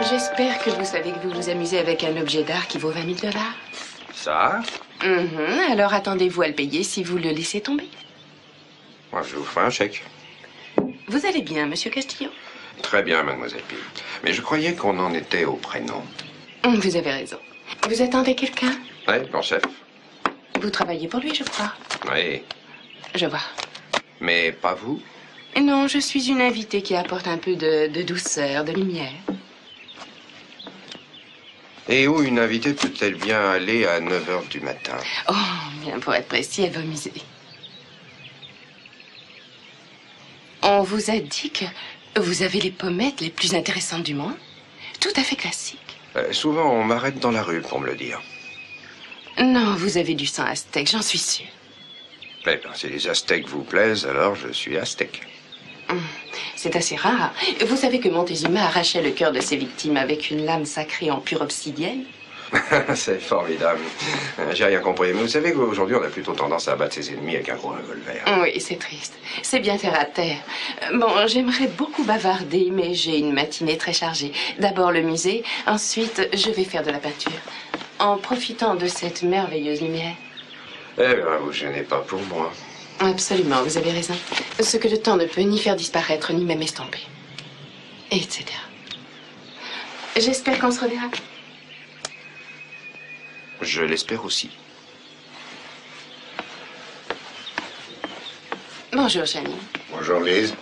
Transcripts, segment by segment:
J'espère que vous savez que vous vous amusez avec un objet d'art qui vaut 20 000 $. Ça? Alors attendez-vous à le payer si vous le laissez tomber. Moi, je vous ferai un chèque. Vous allez bien, monsieur Castillo? Très bien, mademoiselle Pille. Mais je croyais qu'on en était au prénom. Vous avez raison. Vous attendez quelqu'un? Oui, mon chef. Vous travaillez pour lui, je crois. Oui. Je vois. Mais pas vous? Non, je suis une invitée qui apporte un peu de douceur, de lumière. Et où une invitée peut-elle bien aller à 9 h du matin? Oh, bien, pour être précis, elle va au musée. On vous a dit que vous avez les pommettes les plus intéressantes du monde? Tout à fait classique. Souvent, on m'arrête dans la rue pour me le dire. Non, vous avez du sang aztèque, j'en suis sûre. Eh bien, si les aztèques vous plaisent, alors je suis aztèque. C'est assez rare. Vous savez que Montezuma arrachait le cœur de ses victimes avec une lame sacrée en pure obsidienne? C'est formidable. J'ai rien compris. Mais vous savez qu'aujourd'hui, on a plutôt tendance à abattre ses ennemis avec un gros revolver. Oui, c'est triste. C'est bien terre à terre. Bon, j'aimerais beaucoup bavarder, mais j'ai une matinée très chargée. D'abord le musée, ensuite je vais faire de la peinture. En profitant de cette merveilleuse lumière. Eh bien, vous gênez pas pour moi. Absolument, vous avez raison. Ce que le temps ne peut ni faire disparaître, ni même estomper. Etc. J'espère qu'on se reverra. Je l'espère aussi. Bonjour, Janine. Bonjour, Lise.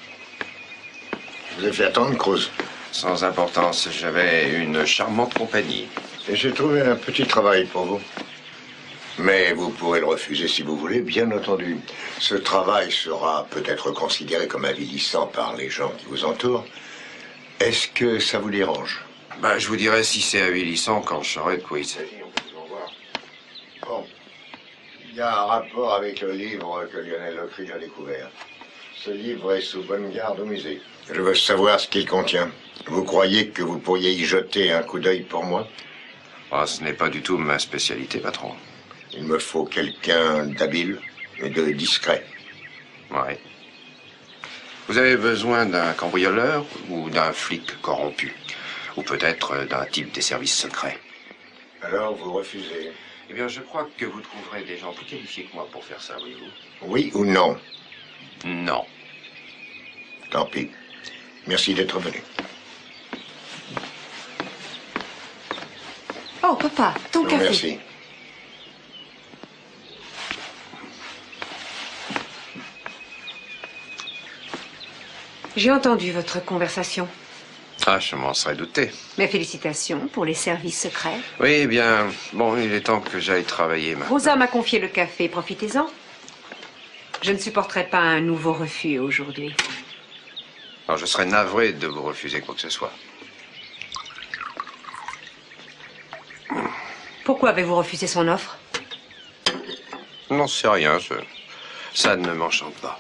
Je vous ai fait attendre, Cruz. Sans importance, j'avais une charmante compagnie. Et j'ai trouvé un petit travail pour vous. Mais vous pourrez le refuser si vous voulez, bien entendu. Ce travail sera peut-être considéré comme avilissant par les gens qui vous entourent. Est-ce que ça vous dérange? Ben, je vous dirai si c'est avilissant quand je saurai de quoi il s'agit. On peut toujours voir. Bon. Il y a un rapport avec le livre que Lionel Lockridge a découvert. Ce livre est sous bonne garde au musée. Je veux savoir ce qu'il contient. Vous croyez que vous pourriez y jeter un coup d'œil pour moi? Ah, ce n'est pas du tout ma spécialité, patron. Il me faut quelqu'un d'habile et de discret. Ouais. Vous avez besoin d'un cambrioleur ou d'un flic corrompu? Ou peut-être d'un type des services secrets? Alors vous refusez? Eh bien, je crois que vous trouverez des gens plus qualifiés que moi pour faire ça, voyez-vous. Oui ou non? Non. Tant pis. Merci d'être venu. Oh, papa, ton café. Merci. J'ai entendu votre conversation. Ah, je m'en serais douté. Mes félicitations pour les services secrets. Oui, eh bien, bon, il est temps que j'aille travailler maintenant. Rosa m'a confié le café, profitez-en. Je ne supporterai pas un nouveau refus aujourd'hui. Alors, je serais navré de vous refuser quoi que ce soit. Pourquoi avez-vous refusé son offre? Non, c'est rien, ça ne m'enchante pas.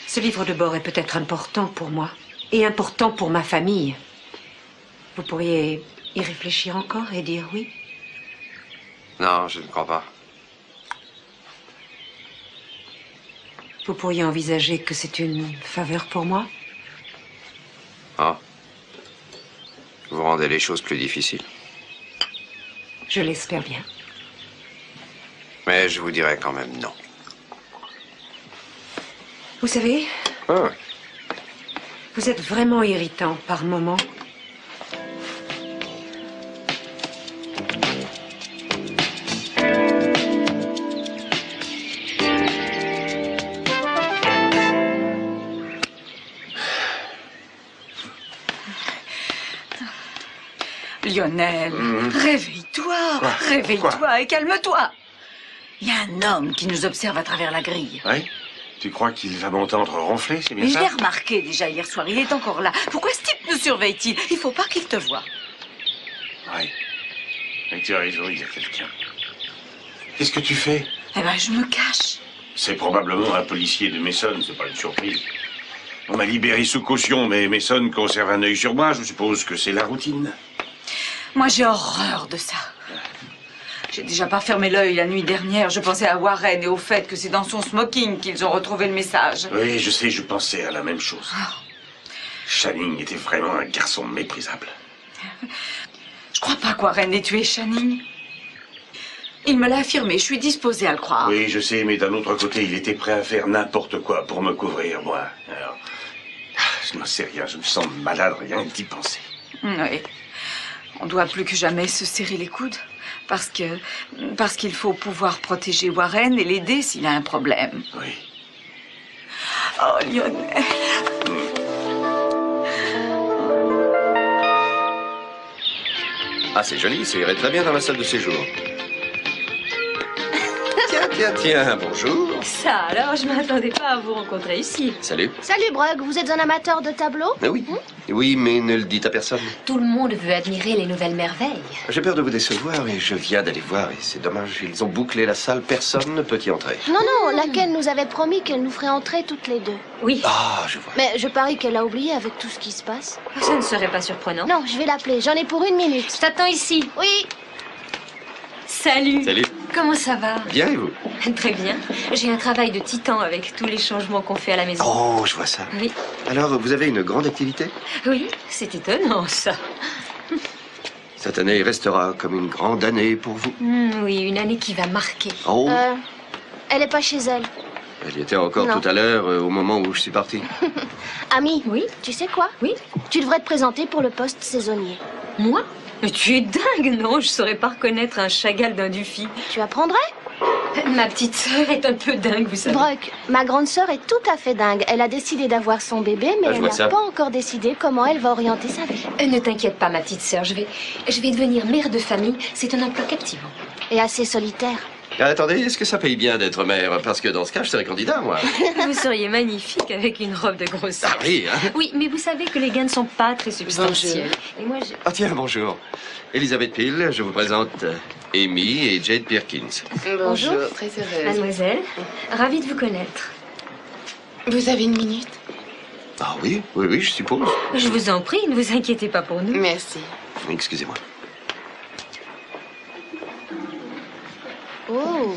Ce livre de bord est peut-être important pour moi et important pour ma famille. Vous pourriez y réfléchir encore et dire oui? Non, je ne crois pas. Vous pourriez envisager que c'est une faveur pour moi? Ah. Vous rendez les choses plus difficiles. Je l'espère bien. Mais je vous dirai quand même non. Vous savez, Ah. vous êtes vraiment irritant par moments. Lionel, réveille-toi, réveille-toi et calme-toi. Il y a un homme qui nous observe à travers la grille. Oui? Tu crois qu'il va m'entendre ronfler, c'est bien Mais je ça? l'ai remarqué déjà hier soir, il est encore là. Pourquoi ce type nous surveille-t-il? Il faut pas qu'il te voie. Oui. Mais tu as raison, il y a quelqu'un. Qu'est-ce que tu fais? Eh ben, je me cache. C'est probablement un policier de Mason, c'est pas une surprise. On m'a libéré sous caution, mais Mason conserve un œil sur moi, je suppose que c'est la routine. Moi, j'ai horreur de ça. J'ai déjà pas fermé l'œil la nuit dernière. Je pensais à Warren et au fait que c'est dans son smoking qu'ils ont retrouvé le message. Oui, je sais, je pensais à la même chose. Channing était vraiment un garçon méprisable. Je crois pas que Warren ait tué Channing. Il me l'a affirmé, je suis disposée à le croire. Oui, je sais, mais d'un autre côté, il était prêt à faire n'importe quoi pour me couvrir, moi. Alors, je n'en sais rien, je me sens malade rien d'y penser. Oui. On doit plus que jamais se serrer les coudes. Parce qu'il faut pouvoir protéger Warren et l'aider s'il a un problème. Oui. Oh, Lionel. Ah, c'est joli, ça irait très bien dans la salle de séjour. Tiens, bonjour. Ça, alors, je m'attendais pas à vous rencontrer ici. Salut. Salut Brugg, vous êtes un amateur de tableaux? Oui. Oui, mais ne le dites à personne. Tout le monde veut admirer les nouvelles merveilles. J'ai peur de vous décevoir et je viens d'aller voir et c'est dommage, ils ont bouclé la salle, personne ne peut y entrer. Non, laquelle nous avait promis qu'elle nous ferait entrer toutes les deux. Oui. Ah, je vois. Mais je parie qu'elle a oublié avec tout ce qui se passe. Ça ne serait pas surprenant. Non, je vais l'appeler, j'en ai pour 1 minute. Je t'attends ici. Oui. Salut. Salut. Comment ça va? Bien et vous? Très bien. J'ai un travail de titan avec tous les changements qu'on fait à la maison. Oh, je vois ça. Oui. Alors, vous avez une grande activité? Oui, c'est étonnant, ça. Cette année restera comme une grande année pour vous. Oui, une année qui va marquer. Oh, Elle est pas chez elle. elle y était encore Non. tout à l'heure, au moment où je suis parti. Ami, Oui. tu sais quoi? Oui. Tu devrais te présenter pour le poste saisonnier. Moi? Mais tu es dingue, non? Je saurais pas reconnaître un Chagall d'un Dufy. Tu apprendrais? Ma petite sœur est un peu dingue, vous savez. Brugg, ma grande sœur est tout à fait dingue. Elle a décidé d'avoir son bébé, mais Ah, je elle vois n'a ça. pas encore décidé comment elle va orienter sa vie. Ne t'inquiète pas, ma petite sœur. Je vais devenir mère de famille. C'est un emploi captivant. Et assez solitaire. Ah, attendez, est-ce que ça paye bien d'être mère? Parce que dans ce cas, je serais candidat, moi. Vous seriez magnifique avec une robe de grossesse. Ah oui, hein? Oui, mais vous savez que les gains ne sont pas très substantiels. Et moi, Ah tiens, bonjour. Elisabeth Peel, je vous présente Amy et Jade Perkins. Bonjour, très heureuse. Mademoiselle, ravie de vous connaître. Vous avez 1 minute? Ah oui, je suppose. Je vous en prie, ne vous inquiétez pas pour nous. Merci. Excusez-moi. Oh,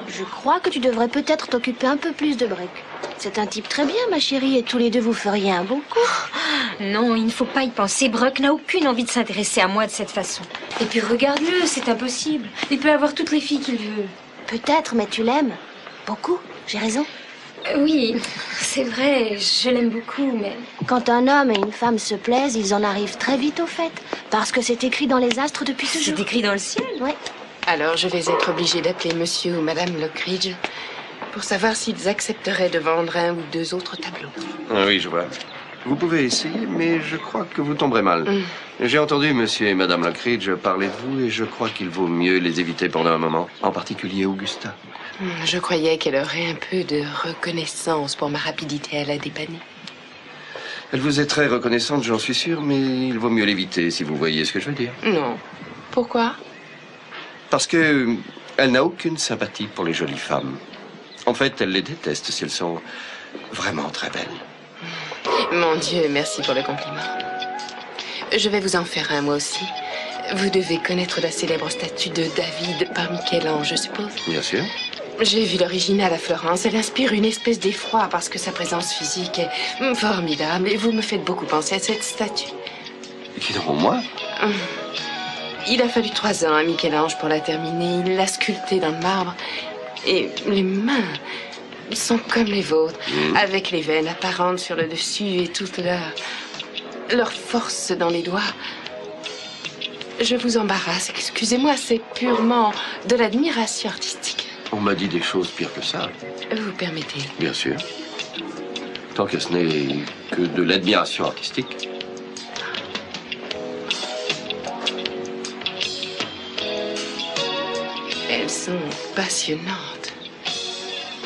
je crois que tu devrais peut-être t'occuper un peu plus de Brugg. C'est un type très bien, ma chérie, et tous les deux vous feriez un bon coup. Non, il ne faut pas y penser. Bruck n'a aucune envie de s'intéresser à moi de cette façon. Et puis regarde-le, c'est impossible. Il peut avoir toutes les filles qu'il veut. Peut-être, mais tu l'aimes. Beaucoup, j'ai raison. Oui, c'est vrai, je l'aime beaucoup, mais... Quand un homme et une femme se plaisent, ils en arrivent très vite au fait. Parce que c'est écrit dans les astres depuis toujours. C'est écrit dans le ciel. Ouais. Alors, je vais être obligée d'appeler monsieur ou madame Lockridge pour savoir s'ils accepteraient de vendre 1 ou 2 autres tableaux. Ah oui, je vois. Vous pouvez essayer, mais je crois que vous tomberez mal. J'ai entendu monsieur et madame Lockridge parler de vous et je crois qu'il vaut mieux les éviter pendant un moment. En particulier Augusta. Je croyais qu'elle aurait un peu de reconnaissance pour ma rapidité à la dépanner. Elle vous est très reconnaissante, j'en suis sûr, mais il vaut mieux l'éviter si vous voyez ce que je veux dire. Non. Pourquoi? Parce que elle n'a aucune sympathie pour les jolies femmes. En fait, elle les déteste si elles sont vraiment très belles. Mon Dieu, merci pour le compliment. Je vais vous en faire un, moi aussi. Vous devez connaître la célèbre statue de David par Michel-Ange, je suppose. Bien sûr. J'ai vu l'original à Florence. Elle inspire une espèce d'effroi parce que sa présence physique est formidable. Et vous me faites beaucoup penser à cette statue. Qui donc, moi? Il a fallu 3 ans à Michel-Ange pour la terminer. Il l'a sculptée dans le marbre. Et les mains sont comme les vôtres, avec les veines apparentes sur le dessus et toute leur force dans les doigts. Je vous embarrasse, excusez-moi, c'est purement de l'admiration artistique. On m'a dit des choses pires que ça. Vous permettez? Bien sûr. Tant que ce n'est que de l'admiration artistique. Elles sont passionnantes.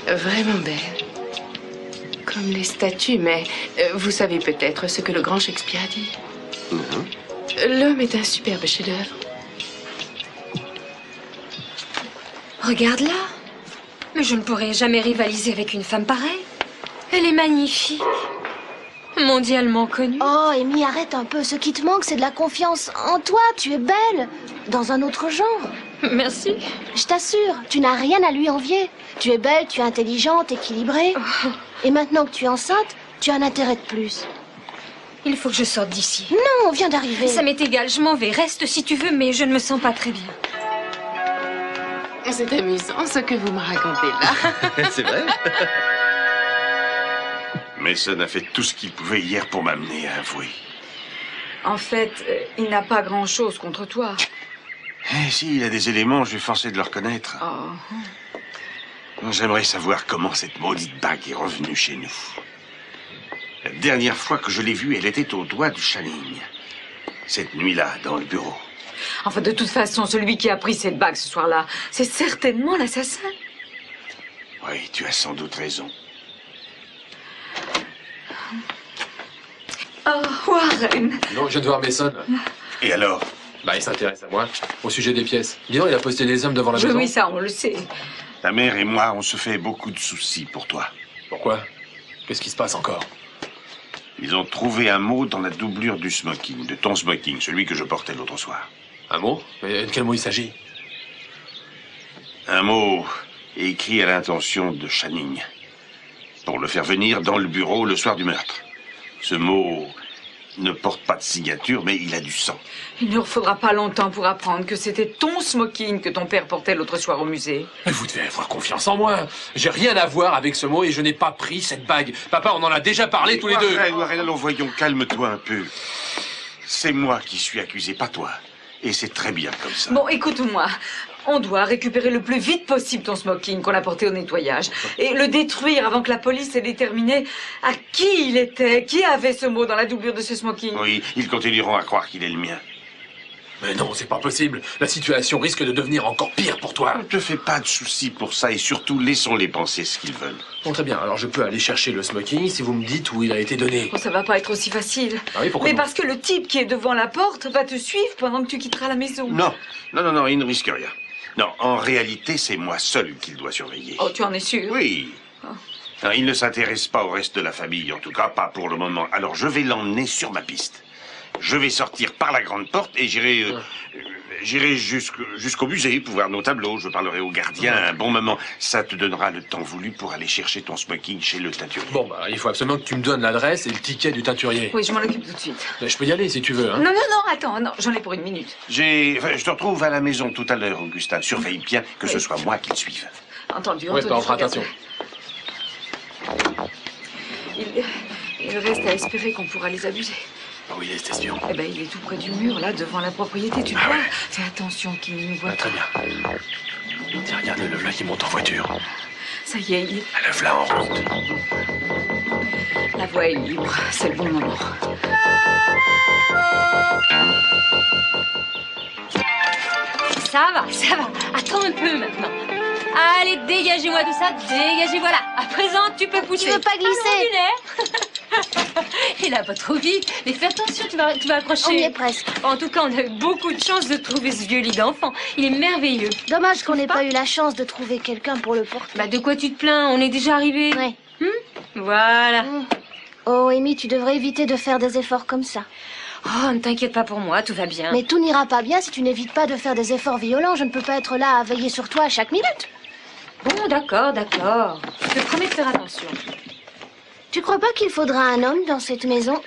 Vraiment belles. Comme les statues, mais vous savez peut-être ce que le grand Shakespeare a dit. L'homme est un superbe chef-d'œuvre. Regarde-la. Mais je ne pourrais jamais rivaliser avec une femme pareille. Elle est magnifique. Mondialement connue. Oh, Amy, arrête un peu. Ce qui te manque, c'est de la confiance en toi. Tu es belle. Dans un autre genre. Merci. Je t'assure, tu n'as rien à lui envier. Tu es belle, tu es intelligente, équilibrée. Et maintenant que tu es enceinte, tu as un intérêt de plus. Il faut que je sorte d'ici. Non, on vient d'arriver. Ça m'est égal, je m'en vais. Reste si tu veux, mais je ne me sens pas très bien. C'est amusant ce que vous me racontez là. C'est vrai? Mason a fait tout ce qu'il pouvait hier pour m'amener à avouer. En fait, il n'a pas grand-chose contre toi. Eh, s'il a des éléments, je vais forcer de le reconnaître. Oh. J'aimerais savoir comment cette maudite bague est revenue chez nous. La dernière fois que je l'ai vue, elle était au doigt du Channing. Cette nuit-là, dans le bureau. Enfin, de toute façon, celui qui a pris cette bague ce soir-là, c'est certainement l'assassin. Oui, tu as sans doute raison. Oh, Warren. Non, je viens de voir Mason. Et alors? Bah, il s'intéresse à moi, au sujet des pièces. Dis donc, il a posté des hommes devant la maison. Oui, ça, on le sait. Ta mère et moi, on se fait beaucoup de soucis pour toi. Pourquoi? Qu'est-ce qui se passe encore? Ils ont trouvé un mot dans la doublure du smoking, de ton smoking, celui que je portais l'autre soir. Un mot? Mais de quel mot il s'agit? Un mot écrit à l'intention de Channing, pour le faire venir dans le bureau le soir du meurtre. Ce mot ne porte pas de signature, mais il a du sang. Il ne faudra pas longtemps pour apprendre que c'était ton smoking que ton père portait l'autre soir au musée. Mais vous devez avoir confiance en moi. J'ai rien à voir avec ce mot et je n'ai pas pris cette bague. Papa, on en a déjà parlé tous les deux. Warren, alors voyons, calme-toi un peu. C'est moi qui suis accusé, pas toi. Et c'est très bien comme ça. Bon, écoute-moi. On doit récupérer le plus vite possible ton smoking qu'on a porté au nettoyage et le détruire avant que la police ait déterminé à qui il était, qui avait ce mot dans la doublure de ce smoking. Oui, ils continueront à croire qu'il est le mien. Mais non, c'est pas possible. La situation risque de devenir encore pire pour toi. Ne te fais pas de soucis pour ça et surtout laissons-les penser ce qu'ils veulent. Bon, très bien. Alors je peux aller chercher le smoking si vous me dites où il a été donné. Oh, ça va pas être aussi facile. Ah oui, pourquoi Mais non? parce que le type qui est devant la porte va te suivre pendant que tu quitteras la maison. Non, non, il ne risque rien. Non, en réalité, c'est moi seul qu'il doit surveiller. Oh, tu en es sûr? Oui. Non, il ne s'intéresse pas au reste de la famille, en tout cas pas pour le moment. Alors je vais l'emmener sur ma piste. Je vais sortir par la grande porte et j'irai jusqu'au musée pour voir nos tableaux. Je parlerai au gardien un bon moment. Ça te donnera le temps voulu pour aller chercher ton smoking chez le teinturier. Bon, bah, il faut absolument que tu me donnes l'adresse et le ticket du teinturier. Oui, je m'en occupe tout de suite. Mais je peux y aller si tu veux, hein. Non, attends, non, j'en ai pour une minute. Je te retrouve à la maison tout à l'heure, Augustin. Surveille bien que ce soit moi qui le suive. Entendu, Oui, entendu. on fera attention. Il reste à espérer qu'on pourra les abuser. Ah oui, cet espion. Eh ben, il est tout près du mur, là, devant la propriété, tu le vois. Fais attention qu'il ne nous voit Très bien. Tiens, regarde le voilà qui monte en voiture. Ça y est, il est... Le voilà en route. La voie est libre, c'est le bon moment. Ça va. Attends un peu maintenant. Allez, dégagez-moi tout ça, dégagez, voilà. À présent, tu peux pousser. Tu veux pas glisser? Il a pas trop vite. Mais fais attention, tu vas accrocher. On y est presque. En tout cas, on a eu beaucoup de chance de trouver ce vieux lit d'enfant. Il est merveilleux. Dommage qu'on n'ait pas eu la chance de trouver quelqu'un pour le porter. Bah, de quoi tu te plains? On est déjà arrivé. Ouais. Voilà. Oh, Amy, tu devrais éviter de faire des efforts comme ça. Oh, ne t'inquiète pas pour moi, tout va bien. Mais tout n'ira pas bien si tu n'évites pas de faire des efforts violents. Je ne peux pas être là à veiller sur toi à chaque minute. Bon, d'accord. Je te promets de faire attention. Tu crois pas qu'il faudra un homme dans cette maison?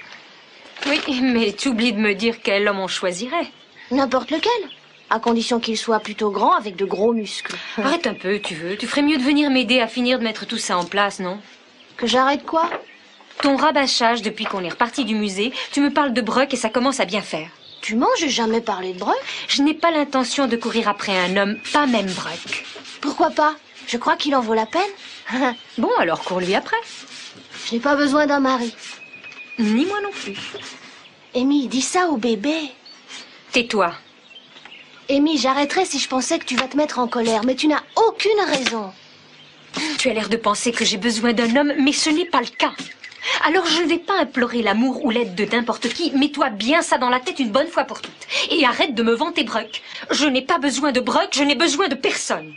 Oui, mais tu oublies de me dire quel homme on choisirait. N'importe lequel. À condition qu'il soit plutôt grand avec de gros muscles. Arrête un peu, tu veux. Tu ferais mieux de venir m'aider à finir de mettre tout ça en place, non? Que j'arrête quoi? Ton rabâchage depuis qu'on est reparti du musée, tu me parles de Bruck et ça commence à bien faire. Tu mens, j'ai jamais parlé de Bruck. Je n'ai pas l'intention de courir après un homme, pas même Bruck. Pourquoi pas? Je crois qu'il en vaut la peine. Bon, alors cours-lui après. Je n'ai pas besoin d'un mari. Ni moi non plus. Amy, dis ça au bébé. Tais-toi. Amy, j'arrêterais si je pensais que tu vas te mettre en colère, mais tu n'as aucune raison. Tu as l'air de penser que j'ai besoin d'un homme, mais ce n'est pas le cas. Alors je ne vais pas implorer l'amour ou l'aide de n'importe qui. Mets-toi bien ça dans la tête une bonne fois pour toutes. Et arrête de me vanter Bruck. Je n'ai pas besoin de Bruck, je n'ai besoin de personne.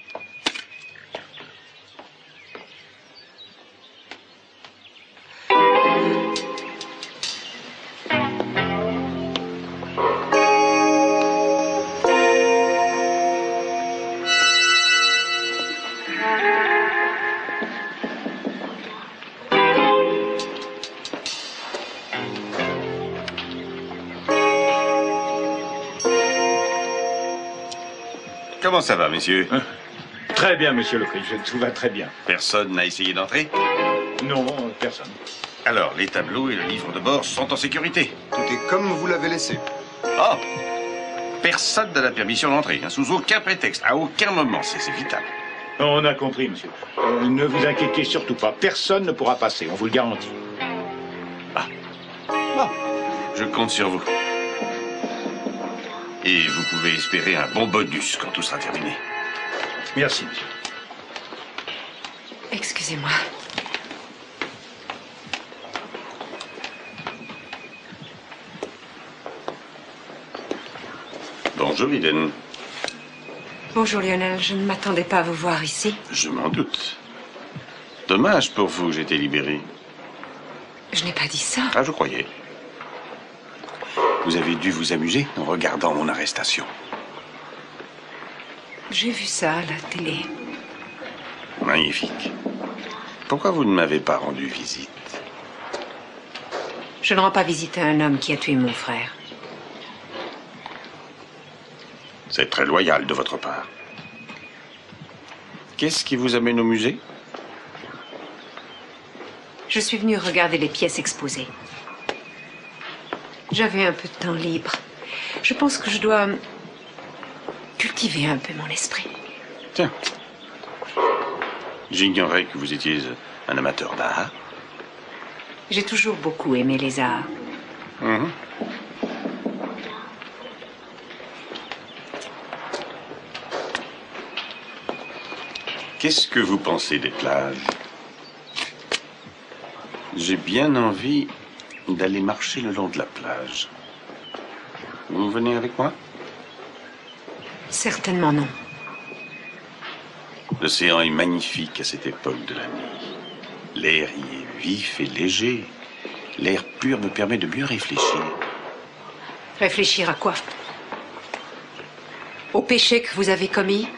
Comment ça va, messieurs? Très bien, monsieur Lockridge, tout va très bien. Personne n'a essayé d'entrer? Non, personne. Alors, les tableaux et le livre de bord sont en sécurité? Tout est comme vous l'avez laissé. Oh! Personne n'a la permission d'entrer, hein, sous aucun prétexte, à aucun moment, c'est vital. On a compris, monsieur. Ne vous inquiétez surtout pas, personne ne pourra passer, on vous le garantit. Ah. Bon, je compte sur vous. Et vous pouvez espérer un bon bonus quand tout sera terminé. Merci, monsieur. Excusez-moi. Bonjour, Eden. Bonjour, Lionel. Je ne m'attendais pas à vous voir ici. Je m'en doute. Dommage pour vous, j'étais libéré. Je n'ai pas dit ça. Ah, je croyais. Vous avez dû vous amuser en regardant mon arrestation. J'ai vu ça à la télé. Magnifique. Pourquoi vous ne m'avez pas rendu visite? Je ne rends pas visite à un homme qui a tué mon frère. C'est très loyal de votre part. Qu'est-ce qui vous amène au musée? Je suis venue regarder les pièces exposées. J'avais un peu de temps libre. Je pense que je dois cultiver un peu mon esprit. Tiens. J'ignorais que vous étiez un amateur d'art. J'ai toujours beaucoup aimé les arts. Qu'est-ce que vous pensez des plages? J'ai bien envie d'aller marcher le long de la plage. Vous venez avec moi? Certainement non. L'océan est magnifique à cette époque de l'année. L'air y est vif et léger. L'air pur me permet de mieux réfléchir. Réfléchir à quoi? Au péché que vous avez commis?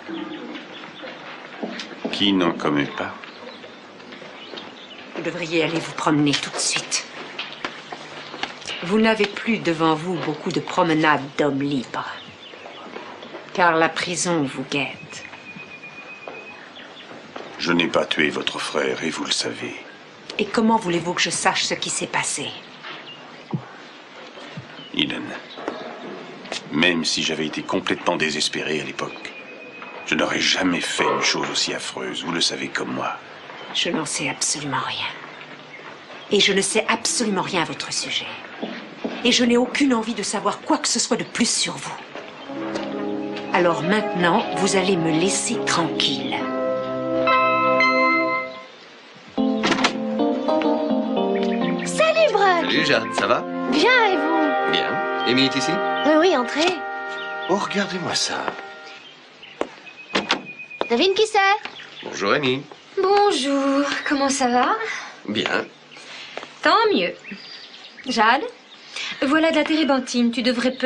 Qui n'en commet pas? Vous devriez aller vous promener tout de suite. Vous n'avez plus devant vous beaucoup de promenades d'hommes libres. Car la prison vous guette. Je n'ai pas tué votre frère et vous le savez. Et comment voulez-vous que je sache ce qui s'est passé? Eden, même si j'avais été complètement désespéré à l'époque, je n'aurais jamais fait une chose aussi affreuse. Vous le savez comme moi. Je n'en sais absolument rien. Et je ne sais absolument rien à votre sujet. Et je n'ai aucune envie de savoir quoi que ce soit de plus sur vous. Alors maintenant, vous allez me laisser tranquille. Salut, Brock! Salut, Jade, ça va? Bien, et vous? Bien. Amy est ici? Oui, entrez. Oh, regardez-moi ça. Devine qui c'est? Bonjour, Amy. Bonjour, comment ça va? Bien. Tant mieux. Jade, voilà de la térébenthine. Tu devrais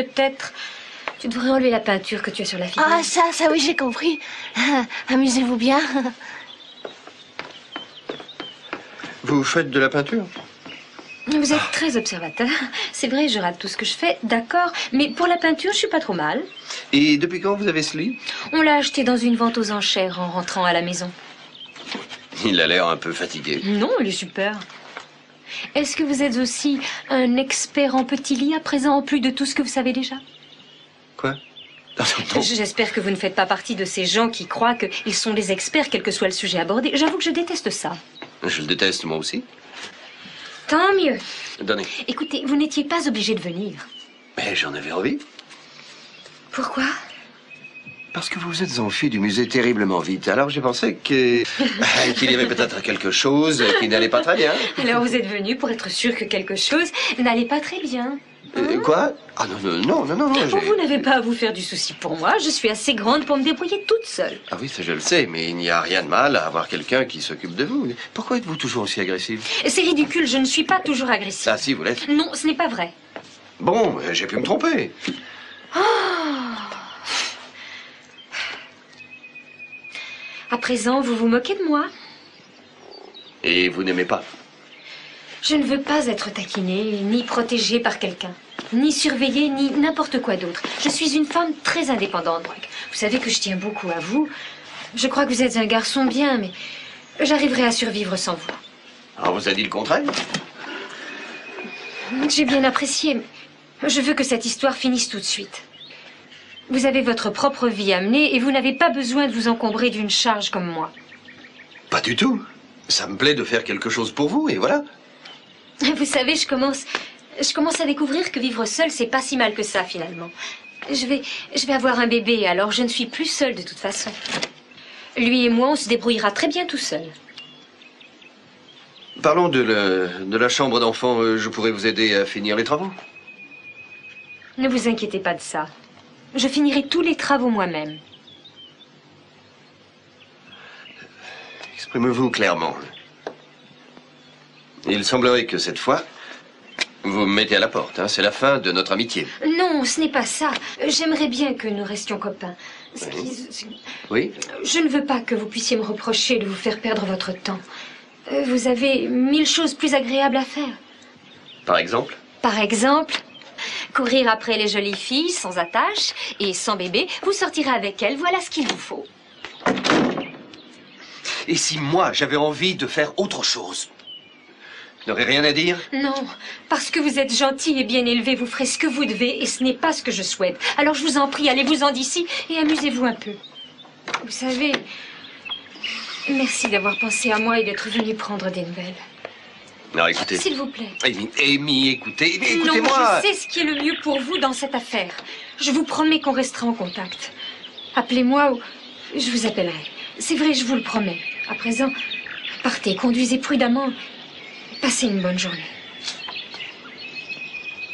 enlever la peinture que tu as sur la figure. Ah, ça oui, j'ai compris. Amusez-vous bien. Vous faites de la peinture? Vous êtes très observateur. C'est vrai, je rate tout ce que je fais, d'accord. Mais pour la peinture, je suis pas trop mal. Et depuis quand vous avez ce livre? On l'a acheté dans une vente aux enchères en rentrant à la maison. Il a l'air un peu fatigué. Non, il est super. Est-ce que vous êtes aussi un expert en petits lits à présent, en plus de tout ce que vous savez déjà? Quoi? J'espère que vous ne faites pas partie de ces gens qui croient qu'ils sont des experts, quel que soit le sujet abordé. J'avoue que je déteste ça. Je le déteste, moi aussi. Tant mieux. Donnez. Écoutez, vous n'étiez pas obligé de venir. Mais j'en avais envie. Pourquoi? Parce que vous vous êtes enfui du musée terriblement vite. Alors j'ai pensé qu'il y avait peut-être quelque chose qui n'allait pas très bien. Alors vous êtes venu pour être sûr que quelque chose n'allait pas très bien. Quoi? Ah non. Vous n'avez pas à vous faire du souci pour moi. Je suis assez grande pour me débrouiller toute seule. Ah oui, ça je le sais, mais il n'y a rien de mal à avoir quelqu'un qui s'occupe de vous. Pourquoi êtes-vous toujours aussi agressive? C'est ridicule, je ne suis pas toujours agressive. Ah si, vous l'êtes. Non, ce n'est pas vrai. Bon, j'ai pu me tromper. À présent, vous vous moquez de moi. Et vous n'aimez pas? Je ne veux pas être taquinée, ni protégée par quelqu'un, ni surveillée, ni n'importe quoi d'autre. Je suis une femme très indépendante, Brock. Vous savez que je tiens beaucoup à vous. Je crois que vous êtes un garçon bien, mais j'arriverai à survivre sans vous. Ah, on vous a dit le contraire? J'ai bien apprécié, mais je veux que cette histoire finisse tout de suite. Vous avez votre propre vie à mener et vous n'avez pas besoin de vous encombrer d'une charge comme moi. Pas du tout. Ça me plaît de faire quelque chose pour vous, et voilà. Vous savez, je commence à découvrir que vivre seule, c'est pas si mal que ça, finalement. Je vais avoir un bébé, alors je ne suis plus seule de toute façon. Lui et moi, on se débrouillera très bien tout seul. Parlons de la chambre d'enfant. Je pourrais vous aider à finir les travaux. Ne vous inquiétez pas de ça. Je finirai tous les travaux moi-même. Exprimez-vous clairement. Il semblerait que cette fois, vous me mettez à la porte. Hein. C'est la fin de notre amitié. Non, ce n'est pas ça. J'aimerais bien que nous restions copains. Oui? Je ne veux pas que vous puissiez me reprocher de vous faire perdre votre temps. Vous avez 1000 choses plus agréables à faire. Par exemple? Par exemple, courir après les jolies filles sans attache et sans bébé. Vous sortirez avec elles, voilà ce qu'il vous faut. Et si moi, j'avais envie de faire autre chose? Vous n'aurez rien à dire? Non, parce que vous êtes gentil et bien élevé, vous ferez ce que vous devez et ce n'est pas ce que je souhaite. Alors je vous en prie, allez-vous-en d'ici et amusez-vous un peu. Vous savez, merci d'avoir pensé à moi et d'être venu prendre des nouvelles. Non, écoutez. S'il vous plaît. Amy, écoutez-moi. Non, je sais ce qui est le mieux pour vous dans cette affaire. Je vous promets qu'on restera en contact. Appelez-moi ou je vous appellerai. C'est vrai, je vous le promets. À présent, partez, conduisez prudemment. Passez une bonne journée.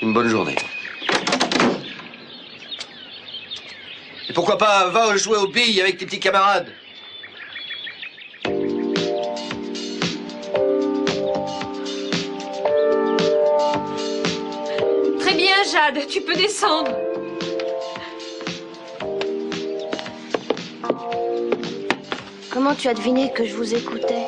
Une bonne journée. Et pourquoi pas, va jouer aux billes avec tes petits camarades. Très bien, Jade, tu peux descendre. Comment tu as deviné que je vous écoutais?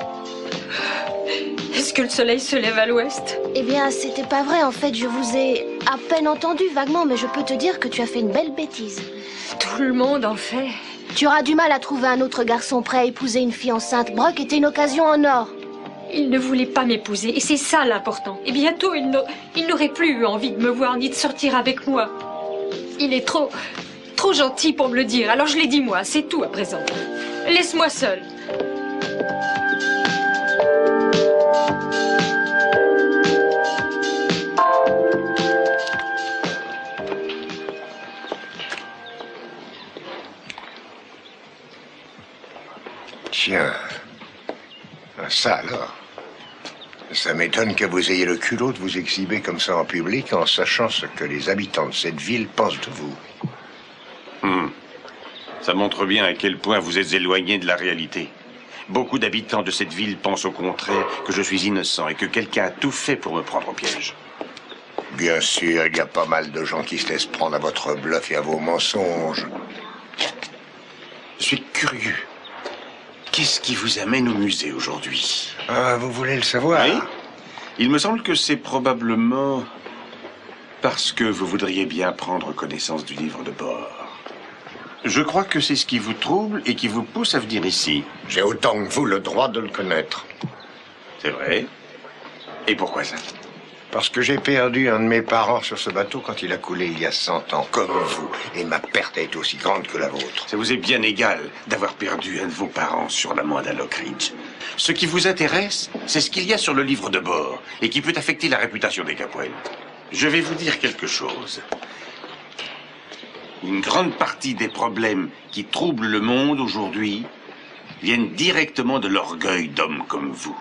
Est-ce que le soleil se lève à l'ouest? Eh bien, c'était pas vrai. En fait, je vous ai à peine entendu vaguement, mais je peux te dire que tu as fait une belle bêtise. Tout le monde en fait. Tu auras du mal à trouver un autre garçon prêt à épouser une fille enceinte. Brock était une occasion en or. Il ne voulait pas m'épouser, et c'est ça l'important. Et bientôt, il n'aurait plus eu envie de me voir ni de sortir avec moi. Il est trop gentil pour me le dire, alors je l'ai dit moi, c'est tout à présent. Laisse-moi seule. Tiens, ça alors. Ça m'étonne que vous ayez le culot de vous exhiber comme ça en public en sachant ce que les habitants de cette ville pensent de vous. Ça montre bien à quel point vous êtes éloigné de la réalité. Beaucoup d'habitants de cette ville pensent au contraire que je suis innocent et que quelqu'un a tout fait pour me prendre au piège. Bien sûr, il y a pas mal de gens qui se laissent prendre à votre bluff et à vos mensonges. Je suis curieux. Qu'est-ce qui vous amène au musée aujourd'hui? Ah, vous voulez le savoir? Oui. Il me semble que c'est probablement parce que vous voudriez bien prendre connaissance du livre de bord. Je crois que c'est ce qui vous trouble et qui vous pousse à venir ici. J'ai autant que vous le droit de le connaître. C'est vrai? Et pourquoi ça? Parce que j'ai perdu un de mes parents sur ce bateau quand il a coulé il y a 100 ans, comme vous. Et ma perte est aussi grande que la vôtre. Ça vous est bien égal d'avoir perdu un de vos parents sur la Amanda Lockridge. Ce qui vous intéresse, c'est ce qu'il y a sur le livre de bord et qui peut affecter la réputation des Capwell. Je vais vous dire quelque chose. Une grande partie des problèmes qui troublent le monde aujourd'hui viennent directement de l'orgueil d'hommes comme vous.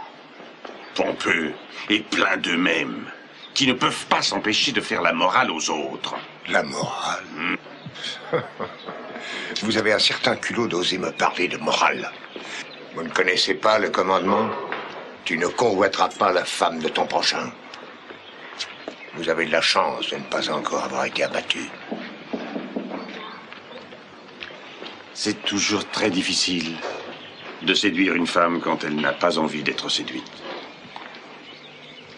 Pompeux et pleins d'eux-mêmes, qui ne peuvent pas s'empêcher de faire la morale aux autres. La morale? Vous avez un certain culot d'oser me parler de morale. Vous ne connaissez pas le commandement? Tu ne convoiteras pas la femme de ton prochain. Vous avez de la chance de ne pas encore avoir été abattu. C'est toujours très difficile de séduire une femme quand elle n'a pas envie d'être séduite.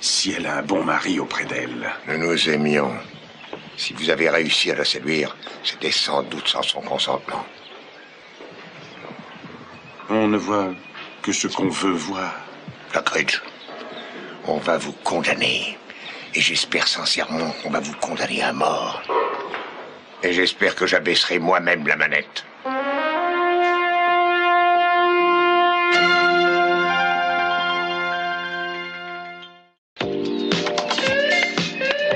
Si elle a un bon mari auprès d'elle. Nous nous aimions. Si vous avez réussi à la séduire, c'était sans doute sans son consentement. On ne voit que ce qu'on veut voir. Lockridge, on va vous condamner. Et j'espère sincèrement qu'on va vous condamner à mort. Et j'espère que j'abaisserai moi-même la manette.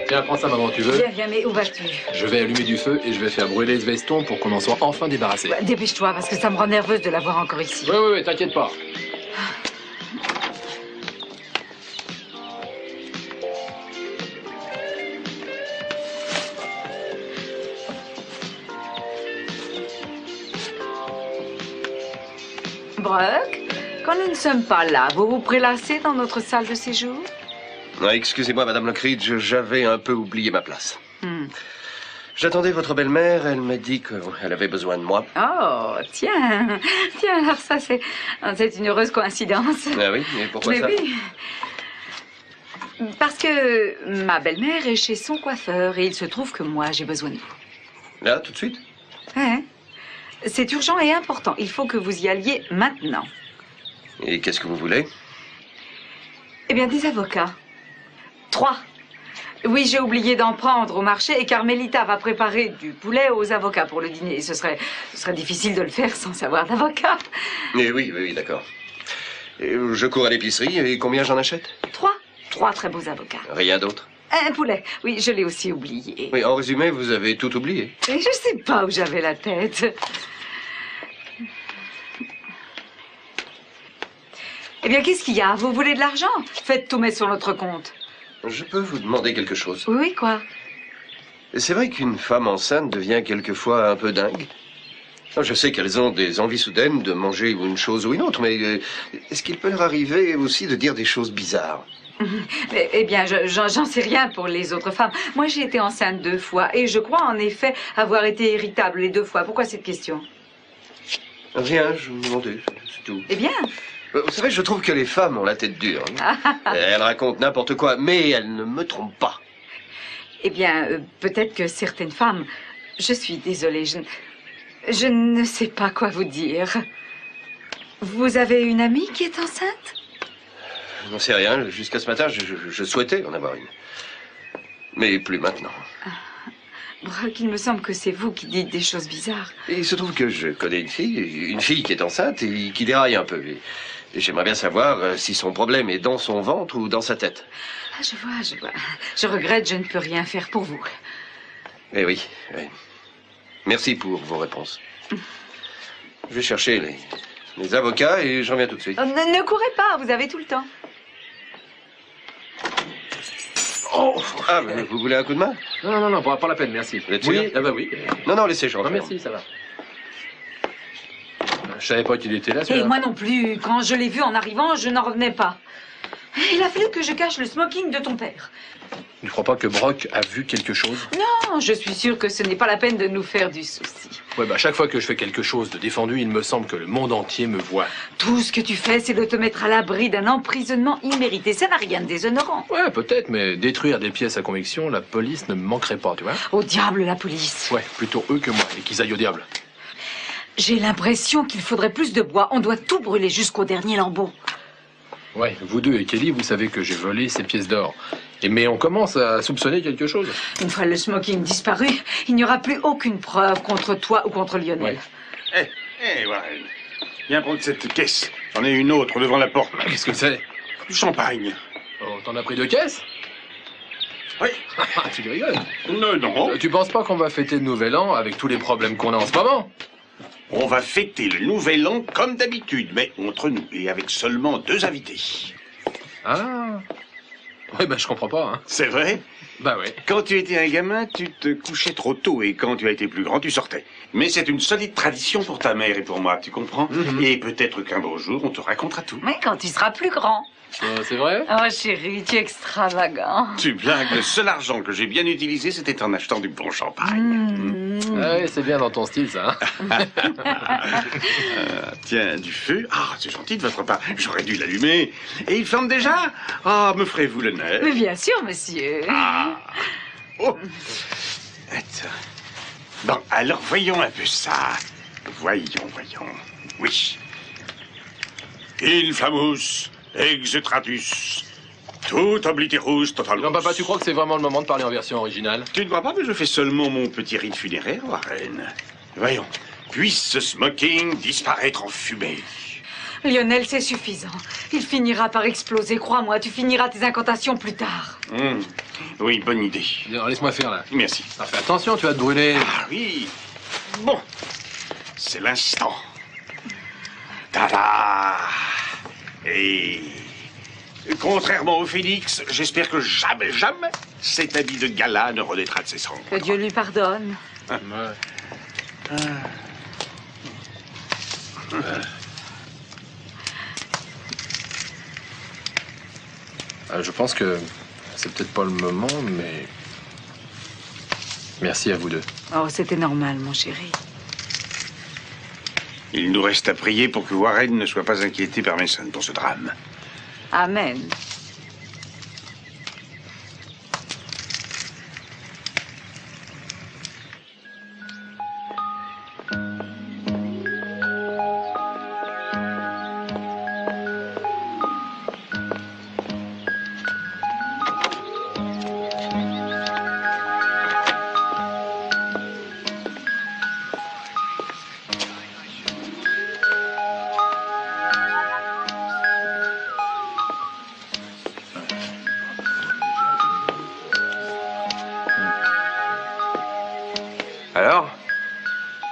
Tiens, prends ça, maman, tu veux? Viens, mais où vas-tu? Je vais allumer du feu et je vais faire brûler ce veston pour qu'on en soit enfin débarrassé. Ouais, dépêche-toi, parce que ça me rend nerveuse de l'avoir encore ici. Oui, t'inquiète pas. Brooke, quand nous ne sommes pas là, vous vous prélassez dans notre salle de séjour? Excusez-moi, Madame Lockridge, j'avais un peu oublié ma place. Hmm. J'attendais votre belle-mère, elle m'a dit qu'elle avait besoin de moi. Oh, tiens, alors ça, c'est une heureuse coïncidence. Ah oui, mais pourquoi ça? Oui. Parce que ma belle-mère est chez son coiffeur et il se trouve que moi, j'ai besoin de vous. Là, tout de suite? Ouais. C'est urgent et important. Il faut que vous y alliez maintenant. Et qu'est-ce que vous voulez? Eh bien, des avocats. 3. Oui, j'ai oublié d'en prendre au marché et Carmelita va préparer du poulet aux avocats pour le dîner. Ce serait difficile de le faire sans savoir d'avocat. Eh oui, d'accord. Je cours à l'épicerie et combien j'en achète? 3. 3 très beaux avocats. Rien d'autre? Un poulet. Oui, je l'ai aussi oublié. Oui, en résumé, vous avez tout oublié. Et je sais pas où j'avais la tête. Eh bien, qu'est-ce qu'il y a? Vous voulez de l'argent? Faites tout mettre sur notre compte. Je peux vous demander quelque chose? Oui, quoi? C'est vrai qu'une femme enceinte devient quelquefois un peu dingue. Je sais qu'elles ont des envies soudaines de manger une chose ou une autre, mais est-ce qu'il peut leur arriver aussi de dire des choses bizarres? Eh bien, j'en sais rien pour les autres femmes. Moi, j'ai été enceinte 2 fois et je crois en effet avoir été irritable les 2 fois. Pourquoi cette question? Rien, je me demandais, c'est tout. Eh bien... Vous savez, je trouve que les femmes ont la tête dure. Elles racontent n'importe quoi, mais elles ne me trompent pas. Eh bien, peut-être que certaines femmes... Je suis désolée, je ne sais pas quoi vous dire. Vous avez une amie qui est enceinte? Je n'en sais rien. Jusqu'à ce matin, je souhaitais en avoir une. Mais plus maintenant. Brooke, il me semble que c'est vous qui dites des choses bizarres. Et il se trouve que je connais une fille qui est enceinte et qui déraille un peu. Et j'aimerais bien savoir si son problème est dans son ventre ou dans sa tête. Ah, je vois. Je regrette, je ne peux rien faire pour vous. Eh oui. Merci pour vos réponses. Je vais chercher les avocats et je reviens tout de suite. Ne courez pas, vous avez tout le temps. Oh. Ah, vous voulez un coup de main? Non, pas la peine, merci. Vous êtes sûr? Oui, ah bah oui. Non, laissez, je reviens. Non, merci, ça va. Je savais pas qu'il était là, Et celui-là. moi non plus. Quand je l'ai vu en arrivant, je n'en revenais pas. Il a fallu que je cache le smoking de ton père. Tu crois pas que Brock a vu quelque chose? Non, je suis sûre que ce n'est pas la peine de nous faire du souci. Ouais, bah chaque fois que je fais quelque chose de défendu, il me semble que le monde entier me voit. Tout ce que tu fais, c'est de te mettre à l'abri d'un emprisonnement immérité. Ça n'a rien de déshonorant. Ouais, peut-être, mais détruire des pièces à conviction, la police ne me manquerait pas, tu vois? Au diable, la police. Ouais, plutôt eux que moi, et qu'ils aillent au diable. J'ai l'impression qu'il faudrait plus de bois. On doit tout brûler jusqu'au dernier lambeau. Ouais, vous deux et Kelly, vous savez que j'ai volé ces pièces d'or. Mais on commence à soupçonner quelque chose. Une fois le smoking disparu, il n'y aura plus aucune preuve contre toi ou contre Lionel. Voilà. Viens prendre cette caisse. J'en ai une autre devant la porte. Qu'est-ce que c'est? Du champagne. Oh, t'en as pris 2 caisses? Oui. Tu rigoles? Non. Tu penses pas qu'on va fêter le nouvel an avec tous les problèmes qu'on a en ce moment? On va fêter le nouvel an comme d'habitude, mais entre nous et avec seulement 2 invités. Ah. Ouais, bah je comprends pas, hein. C'est vrai? Bah ouais. Quand tu étais un gamin, tu te couchais trop tôt et quand tu as été plus grand, tu sortais. Mais c'est une solide tradition pour ta mère et pour moi, tu comprends? Et peut-être qu'un beau jour, on te racontera tout. Mais quand tu seras plus grand. C'est vrai? Oh chérie, tu es extravagant. Tu blagues, le seul argent que j'ai bien utilisé, c'était en achetant du bon champagne. Ah ouais, c'est bien dans ton style, ça. Hein. Tiens, du feu. Ah, c'est gentil de votre part. J'aurais dû l'allumer. Et il flambe déjà? Ah, me ferez-vous l'honneur? Mais bien sûr, monsieur. Ah. Oh. Attends. Bon, alors voyons un peu ça. Voyons. Oui. Inflamus, exetratus, tout obliterus totalus. Non, papa, tu crois que c'est vraiment le moment de parler en version originale? Tu ne crois pas que je fais seulement mon petit rite funéraire, Warren? Voyons, puisse ce smoking disparaître en fumée. Lionel, c'est suffisant. Il finira par exploser, crois-moi. Tu finiras tes incantations plus tard. Oui, bonne idée. Laisse-moi faire, là. Merci. Ah, fais attention, tu vas te brûler. Ah oui. Bon, c'est l'instant. Tada! Et contrairement au phénix, j'espère que jamais, jamais cet habit de gala ne renaîtra de ses cendres. Que Dieu lui pardonne. Je pense que c'est peut-être pas le moment, mais merci à vous deux. Oh, c'était normal, mon chéri. Il nous reste à prier pour que Warren ne soit pas inquiété par Mason pour ce drame. Amen.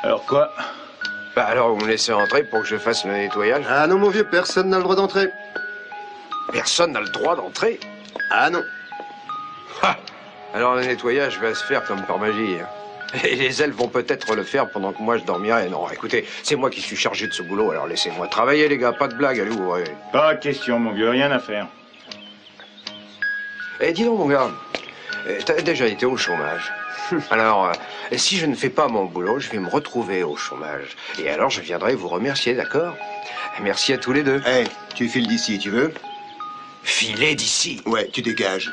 Alors quoi? Bah alors, vous me laissez entrer pour que je fasse le nettoyage? Ah non, mon vieux, personne n'a le droit d'entrer. Personne n'a le droit d'entrer? Ah non. Ha! Alors le nettoyage va se faire comme par magie. Hein. Et les elfes vont peut-être le faire pendant que moi je dormirai. Non, écoutez, c'est moi qui suis chargé de ce boulot, alors laissez-moi travailler, les gars, pas de blague, allez ouvrez. Pas de question, mon vieux, rien à faire. Eh, dis donc, mon gars, t'as déjà été au chômage. Alors, si je ne fais pas mon boulot, je vais me retrouver au chômage. Et alors, je viendrai vous remercier, d'accord? Merci à tous les deux. Eh, tu files d'ici, tu veux? Filer d'ici? Ouais, tu dégages.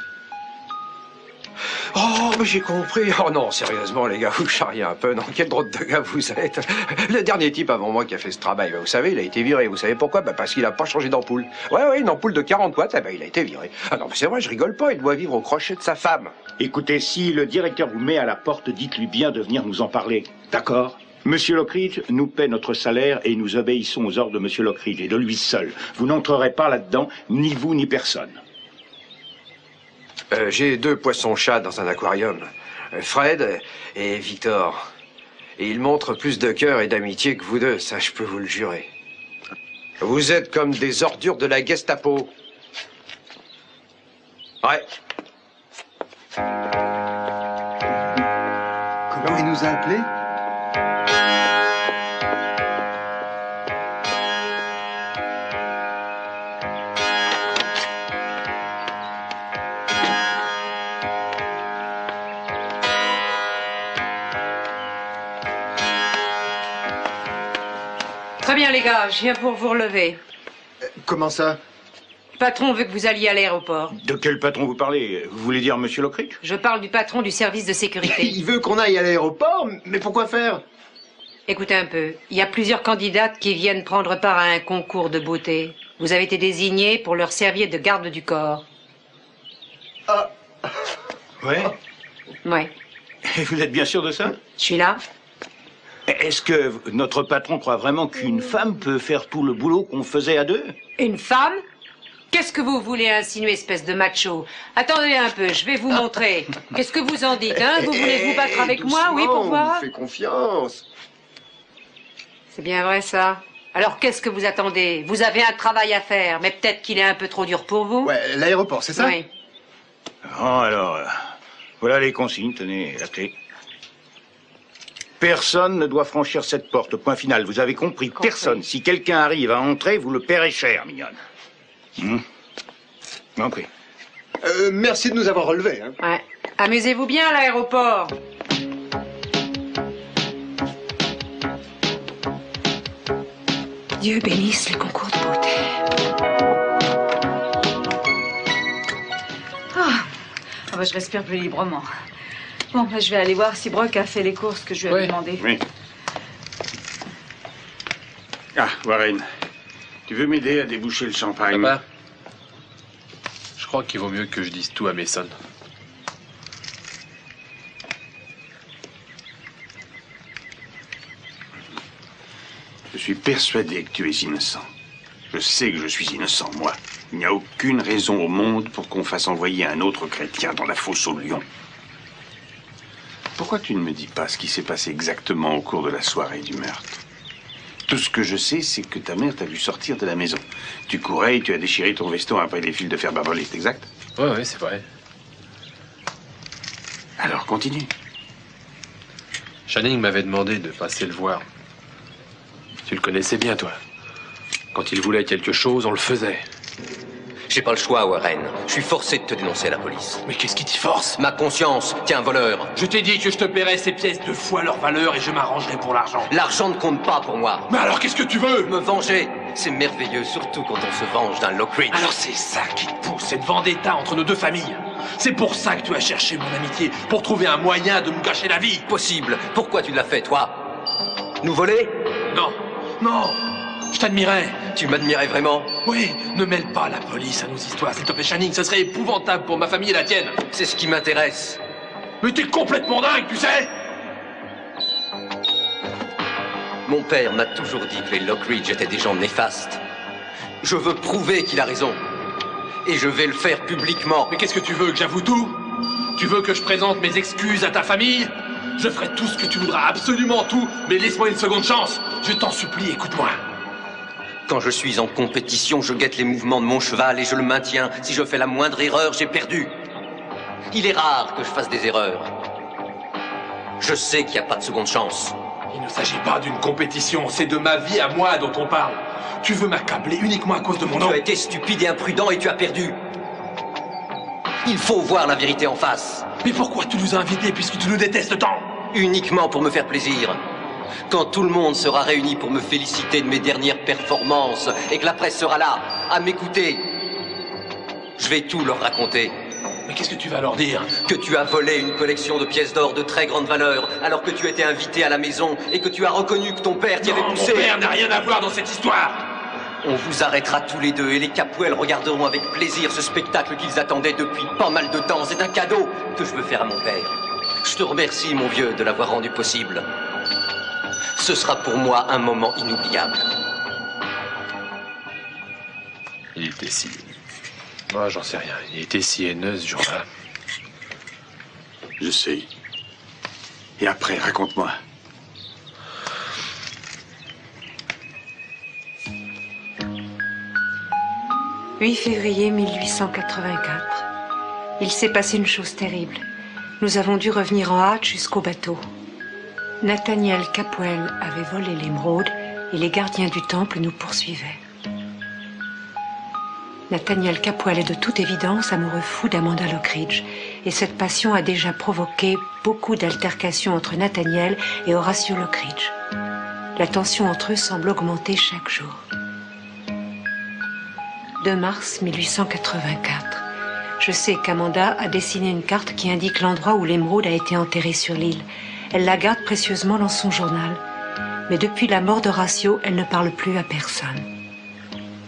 Oh, mais j'ai compris. Oh non, sérieusement, les gars, vous charriez un peu. Non, quel drôle de gars vous êtes. Le dernier type avant moi qui a fait ce travail, vous savez, il a été viré. Vous savez pourquoi? Parce qu'il n'a pas changé d'ampoule. Ouais, une ampoule de 40 watts, il a été viré. Ah non, mais c'est vrai, je rigole pas, il doit vivre au crochet de sa femme. Écoutez, si le directeur vous met à la porte, dites-lui bien de venir nous en parler. D'accord? Monsieur Lockridge nous paie notre salaire et nous obéissons aux ordres de Monsieur Lockridge et de lui seul. Vous n'entrerez pas là-dedans, ni vous ni personne. J'ai 2 poissons-chats dans un aquarium. Fred et Victor. Et ils montrent plus de cœur et d'amitié que vous deux, ça je peux vous le jurer. Vous êtes comme des ordures de la Gestapo. Ouais. Comment il nous a appelés? Très bien, les gars, je viens pour vous relever. Comment ça? Le patron veut que vous alliez à l'aéroport. De quel patron vous parlez? Vous voulez dire Monsieur Lockridge? Je parle du patron du service de sécurité. Il veut qu'on aille à l'aéroport? Mais pourquoi faire? Écoutez un peu, il y a plusieurs candidates qui viennent prendre part à un concours de beauté. Vous avez été désignés pour leur servir de garde du corps. Ah. Ouais. Ouais. Et vous êtes bien sûr de ça? Je suis là. Est-ce que notre patron croit vraiment qu'une femme peut faire tout le boulot qu'on faisait à deux? Une femme? Qu'est-ce que vous voulez insinuer, espèce de macho? Attendez un peu, je vais vous montrer. Qu'est-ce que vous en dites, hein? Vous voulez vous battre avec moi, oui, pour voir? Fais confiance. C'est bien vrai, ça. Alors, qu'est-ce que vous attendez? Vous avez un travail à faire, mais peut-être qu'il est un peu trop dur pour vous? Ouais, l'aéroport, c'est ça? Oui. Oh, alors, voilà les consignes, tenez la clé. Personne ne doit franchir cette porte, point final. Vous avez compris? Personne. Si quelqu'un arrive à entrer, vous le paierez cher, mignonne. Compris. Merci de nous avoir relevés. Hein. Ouais. Amusez-vous bien à l'aéroport. Dieu bénisse le concours de beauté. Ah bah, je respire plus librement. Bon, bah, je vais aller voir si Brock a fait les courses que je lui avais demandées. Oui. Ah, Warren. Tu veux m'aider à déboucher le champagne? Papa, je crois qu'il vaut mieux que je dise tout à Mason. Je suis persuadé que tu es innocent. Je sais que je suis innocent, moi. Il n'y a aucune raison au monde pour qu'on fasse envoyer un autre chrétien dans la fosse au lion. Pourquoi tu ne me dis pas ce qui s'est passé exactement au cours de la soirée du meurtre? Tout ce que je sais, c'est que ta mère t'a vu sortir de la maison. Tu courais et tu as déchiré ton veston après les fils de fer barbelés, c'est exact? Ouais, c'est vrai. Alors continue. Channing m'avait demandé de passer le voir. Tu le connaissais bien, toi. Quand il voulait quelque chose, on le faisait. J'ai pas le choix, Warren. Je suis forcé de te dénoncer à la police. Mais qu'est-ce qui t'y force? Ma conscience. Tiens, voleur. Je t'ai dit que je te paierais ces pièces 2 fois leur valeur et je m'arrangerai pour l'argent. L'argent ne compte pas pour moi. Mais alors qu'est-ce que tu veux? Me venger. C'est merveilleux, surtout quand on se venge d'un Lockridge. Alors c'est ça qui te pousse, cette vendetta entre nos 2 familles. C'est pour ça que tu as cherché mon amitié, pour trouver un moyen de nous gâcher la vie. Possible. Pourquoi tu l'as fait, toi? Nous voler? Non. Non. Je t'admirais. Tu m'admirais vraiment? Oui, ne mêle pas la police à nos histoires, s'il te plaît, Channing. Ce serait épouvantable pour ma famille et la tienne. C'est ce qui m'intéresse. Mais t'es complètement dingue, tu sais. Mon père m'a toujours dit que les Lockridge étaient des gens néfastes. Je veux prouver qu'il a raison. Et je vais le faire publiquement. Mais qu'est-ce que tu veux, que j'avoue tout? Tu veux que je présente mes excuses à ta famille? Je ferai tout ce que tu voudras, absolument tout, mais laisse-moi une seconde chance. Je t'en supplie, écoute-moi. Quand je suis en compétition, je guette les mouvements de mon cheval et je le maintiens. Si je fais la moindre erreur, j'ai perdu. Il est rare que je fasse des erreurs. Je sais qu'il n'y a pas de seconde chance. Il ne s'agit pas d'une compétition, c'est de ma vie à moi dont on parle. Tu veux m'accabler uniquement à cause de mon nom. Tu as été stupide et imprudent et tu as perdu. Il faut voir la vérité en face. Mais pourquoi tu nous as invités puisque tu nous détestes tant? Uniquement pour me faire plaisir. Quand tout le monde sera réuni pour me féliciter de mes dernières performances et que la presse sera là, à m'écouter, je vais tout leur raconter. Mais qu'est-ce que tu vas leur dire? Que tu as volé une collection de pièces d'or de très grande valeur alors que tu étais invité à la maison et que tu as reconnu que ton père t'y avait poussé. Mon père n'a rien à voir dans cette histoire. On vous arrêtera tous les deux et les Capwell regarderont avec plaisir ce spectacle qu'ils attendaient depuis pas mal de temps. C'est un cadeau que je veux faire à mon père. Je te remercie, mon vieux, de l'avoir rendu possible. Ce sera pour moi un moment inoubliable. Il était si... Moi, j'en sais rien. Il était si haineux ce jour-là. Je sais. Et après, raconte-moi. « 8 février 1884. Il s'est passé une chose terrible. Nous avons dû revenir en hâte jusqu'au bateau. Nathaniel Capwell avait volé l'émeraude et les gardiens du temple nous poursuivaient. Nathaniel Capwell est de toute évidence amoureux fou d'Amanda Lockridge et cette passion a déjà provoqué beaucoup d'altercations entre Nathaniel et Horatio Lockridge. La tension entre eux semble augmenter chaque jour. 2 mars 1884. Je sais qu'Amanda a dessiné une carte qui indique l'endroit où l'émeraude a été enterrée sur l'île. Elle la garde précieusement dans son journal. Mais depuis la mort d'Horatio, elle ne parle plus à personne.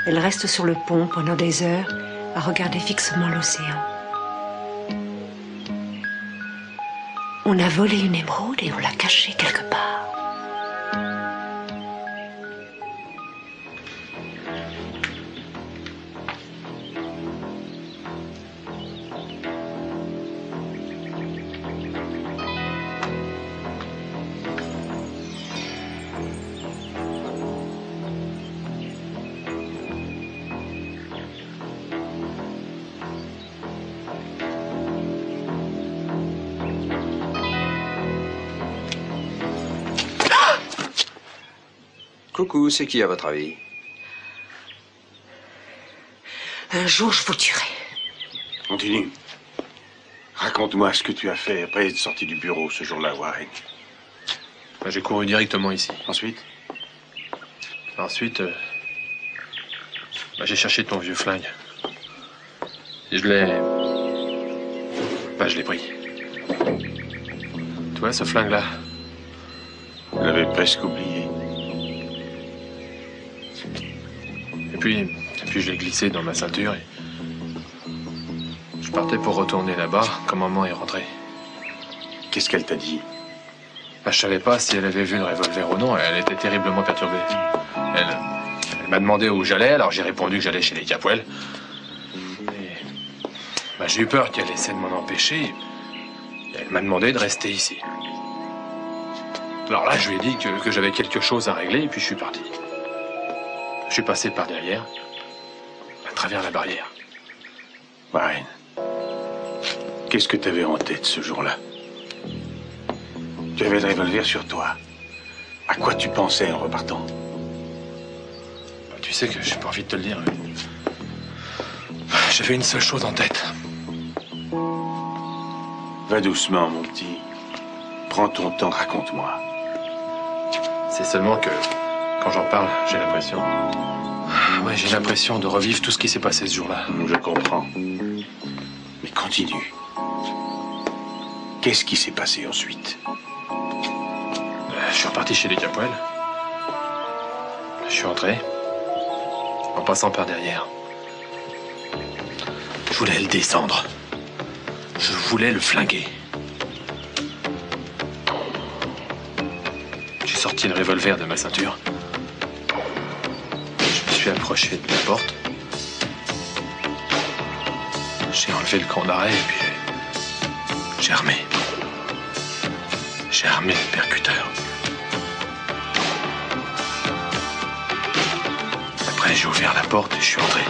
Elle reste sur le pont pendant des heures à regarder fixement l'océan. On a volé une émeraude et on l'a cachée quelque part. Coucou, c'est qui à votre avis? Un jour, je vous tuerai. Continue. Raconte-moi ce que tu as fait après être sorti du bureau ce jour-là, Warren. J'ai couru directement ici. Ensuite? Ensuite, j'ai cherché ton vieux flingue. Et je l'ai pris. Tu vois, ce flingue-là? Je l'avais presque oublié. puis je l'ai glissé dans ma ceinture et... Je partais pour retourner là-bas quand maman est rentrée. Qu'est-ce qu'elle t'a dit? Bah, je savais pas si elle avait vu le revolver ou non. Elle était terriblement perturbée. Elle m'a demandé où j'allais, alors j'ai répondu que j'allais chez les Capwell. Et bah, j'ai eu peur qu'elle essaie de m'en empêcher. Elle m'a demandé de rester ici. Alors là, je lui ai dit que j'avais quelque chose à régler et puis je suis parti. Je suis passé par derrière, à travers la barrière. Warren, qu'est-ce que t'avais en tête ce jour-là? Tu avais le revolver sur toi. À quoi tu pensais en repartant? Bah, tu sais que j'ai pas envie de te le dire. J'avais une seule chose en tête. Va doucement, mon petit. Prends ton temps, raconte-moi. C'est seulement que, quand j'en parle, j'ai l'impression... Ouais, j'ai l'impression de revivre tout ce qui s'est passé ce jour-là. Je comprends. Mais continue. Qu'est-ce qui s'est passé ensuite? Je suis reparti chez les Capwell. Je suis entré, en passant par derrière. Je voulais le descendre. Je voulais le flinguer. J'ai sorti le revolver de ma ceinture. Je me suis approché de la porte. J'ai enlevé le camp d'arrêt et puis j'ai armé. J'ai armé le percuteur. Après, j'ai ouvert la porte et je suis entré.